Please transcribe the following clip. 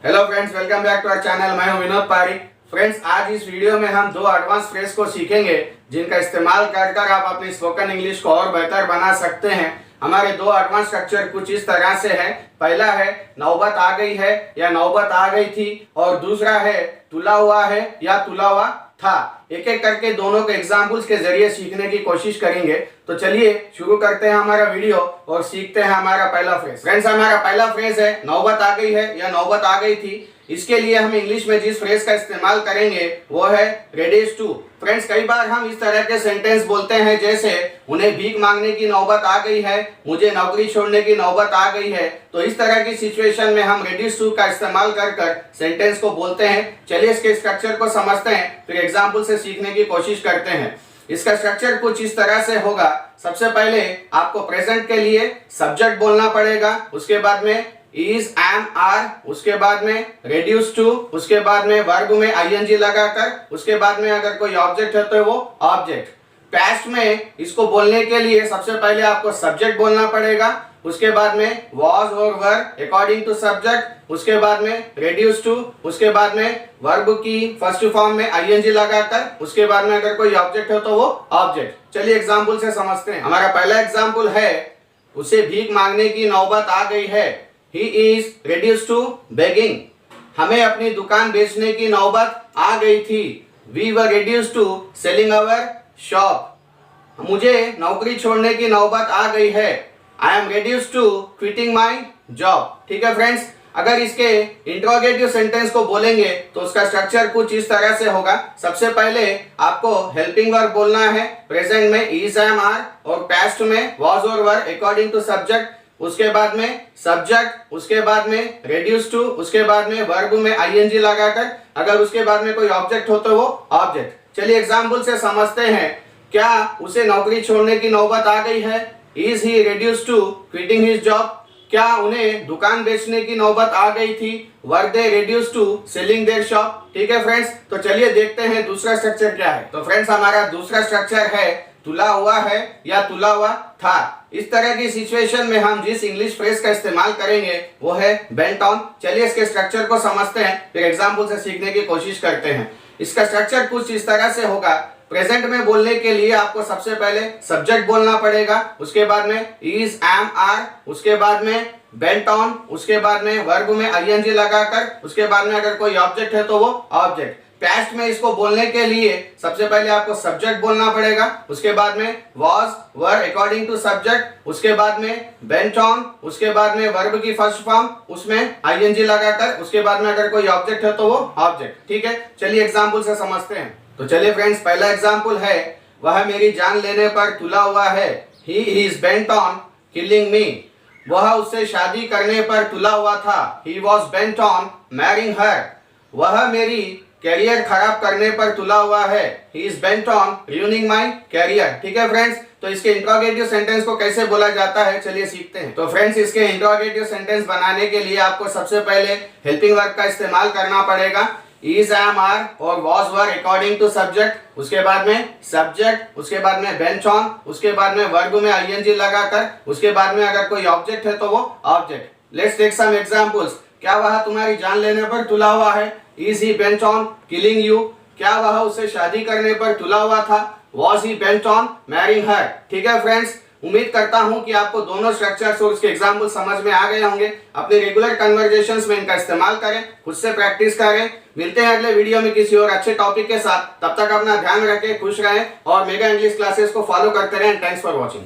Hello friends, welcome back to our channel. मैं हूं विनोद पारी। फ्रेंड्स, आज इस वीडियो में हम दो एडवांस फ्रेज को सीखेंगे जिनका इस्तेमाल कर कर आप अपनी स्पोकन इंग्लिश को और बेहतर बना सकते हैं। हमारे दो एडवांस स्ट्रक्चर कुछ इस तरह से है। पहला है नौबत आ गई है या नौबत आ गई थी, और दूसरा है तुला हुआ है या तुला हुआ था। एक एक करके दोनों के एग्जाम्पल्स के जरिए सीखने की कोशिश करेंगे। तो चलिए शुरू करते हैं हमारा वीडियो और सीखते हैं हमारा पहला फ्रेज। फ्रेंड्स, हमारा पहला फ्रेज है नौबत आ गई है या नौबत आ गई थी। इसके लिए हम इंग्लिश में जिस फ्रेज का इस्तेमाल करेंगे वो है रेडीज टू। फ्रेंड्स, कई बार हम इस तरह के सेंटेंस बोलते हैं जैसे उन्हें भीख मांगने की नौबत आ गई है, मुझे नौकरी छोड़ने की नौबत आ गई है। तो इस तरह की सिचुएशन में हम रेडीज टू का इस्तेमाल कर कर सेंटेंस को बोलते हैं। चलिए इसके स्ट्रक्चर को समझते हैं, फिर एग्जाम्पल से सीखने की कोशिश करते हैं। इसका स्ट्रक्चर कुछ इस तरह से होगा। सबसे पहले आपको प्रेजेंट के लिए सब्जेक्ट बोलना पड़ेगा, उसके बाद में इज, एम, आर, उसके बाद में रेड्यूस टू, उसके बाद में वर्ब में आईएनजी लगाकर, उसके बाद में अगर कोई ऑब्जेक्ट है तो वो ऑब्जेक्ट। पास्ट में इसको बोलने के लिए सबसे पहले आपको सब्जेक्ट बोलना पड़ेगा, उसके बाद में was और were अकॉर्डिंग टू सब्जेक्ट, उसके बाद में रेड्यूस टू, उसके बाद में वर्ब की फर्स्ट फॉर्म में आईएनजी लगाकर, उसके बाद में अगर कोई ऑब्जेक्ट हो तो वो ऑब्जेक्ट। चलिए एग्जांपल से समझते हैं। हमारा पहला एग्जांपल है उसे भीख मांगने की नौबत आ गई है। He is reduced to begging. हमें अपनी दुकान बेचने की नौबत आ गई थी। We were reduced to selling our shop. मुझे नौकरी छोड़ने की नौबत आ गई है। I am reduced to quitting my job. ठीक है फ्रेंड्स, अगर इसके इंट्रोगेटिव सेंटेंस को बोलेंगे तो उसका स्ट्रक्चर कुछ इस तरह से होगा। सबसे पहले आपको हेल्पिंग वर्ब बोलना है, प्रेजेंट में इज, एम, आर, और पास्ट में was और were अकॉर्डिंग टू सब्जेक्ट, उसके बाद में सब्जेक्ट, उसके बाद में रेड्यूस टू, उसके बाद में वर्ब में आईएनजी लगाकर, अगर उसके बाद में कोई ऑब्जेक्ट हो तो वो ऑब्जेक्ट। चलिए एग्जांपल से समझते हैं। क्या उसे नौकरी छोड़ने की नौबत आ गई है? Is he reduced to quitting his job? क्या उन्हें दुकान बेचने की नौबत आ गई थी? Were they reduced to selling their shop? ठीक है फ्रेंड्स, तो चलिए देखते हैं दूसरा स्ट्रक्चर क्या है। तो फ्रेंड्स, हमारा दूसरा स्ट्रक्चर है तुला हुआ है या तुला हुआ था। इस तरह की सिचुएशन में हम जिस इंग्लिश फ्रेज का इस्तेमाल करेंगे वो है बेंट ऑन। चलिए इसके स्ट्रक्चर को समझते हैं, फिर एग्जांपल से सीखने की कोशिश करते हैं। इसका स्ट्रक्चर कुछ इस तरह से होगा। प्रेजेंट में बोलने के लिए आपको सबसे पहले सब्जेक्ट बोलना पड़ेगा, उसके बाद में इज, एम, आर, उसके बाद में बेंट ऑन, उसके बाद में वर्ब में आईएनजी लगाकर, उसके बाद में अगर कोई ऑब्जेक्ट है तो वो ऑब्जेक्ट। पास्ट में इसको बोलने के लिए सबसे पहले आपको सब्जेक्ट बोलना पड़ेगा, उसके बाद में was, were according to subject, उसके बाद में बेंट ऑन, उसके बाद में वर्ब की फर्स्ट फॉर्म उसमें आईएनजी लगाकर, उसके बाद में अगर कोई ऑब्जेक्ट है तो वो ऑब्जेक्ट। ठीक है, चलिए एग्जांपल से समझते हैं। तो चलिए फ्रेंड्स, पहला एग्जांपल है वह मेरी जान लेने पर तुला हुआ है। He is bent on killing me. वह उससे शादी करने पर तुला हुआ था। He was bent on marrying her. वह मेरी कैरियर खराब करने पर तुला हुआ है। He is bent on ruining my career. ठीक है फ्रेंड्स, तो इसके इंट्रोगेटिव सेंटेंस को कैसे बोला जाता है चलिए सीखते हैं। तो फ्रेंड्स, इसके इंट्रोगेटिव सेंटेंस बनाने के लिए आपको सबसे पहले हेल्पिंग वर्ब का इस्तेमाल करना पड़ेगा। इज, एम, आर और was, were according to subject, उसके बाद में सब्जेक्ट, उसके बाद में बेंच ऑन, उसके बाद में वर्ब में आईएनजी लगाकर, उसके बाद में अगर कोई ऑब्जेक्ट है तो वो object. Let's take some examples. क्या वह तुम्हारी जान लेने पर तुला हुआ है? Is he bent on killing you? क्या वह उससे शादी करने पर तुला हुआ था? Was he bent on marrying her? ठीक है फ्रेंड्स, उम्मीद करता हूं कि आपको दोनों स्ट्रक्चर्स और उसके एग्जाम्पल समझ में आ गए होंगे। अपने रेगुलर कन्वर्सेशंस में इनका इस्तेमाल करें, खुद से प्रैक्टिस करें। मिलते हैं अगले वीडियो में किसी और अच्छे टॉपिक के साथ। तब तक अपना ध्यान रखें, खुश रहें और मेगा इंग्लिश क्लासेस को फॉलो करते रहें। Thanks for watching.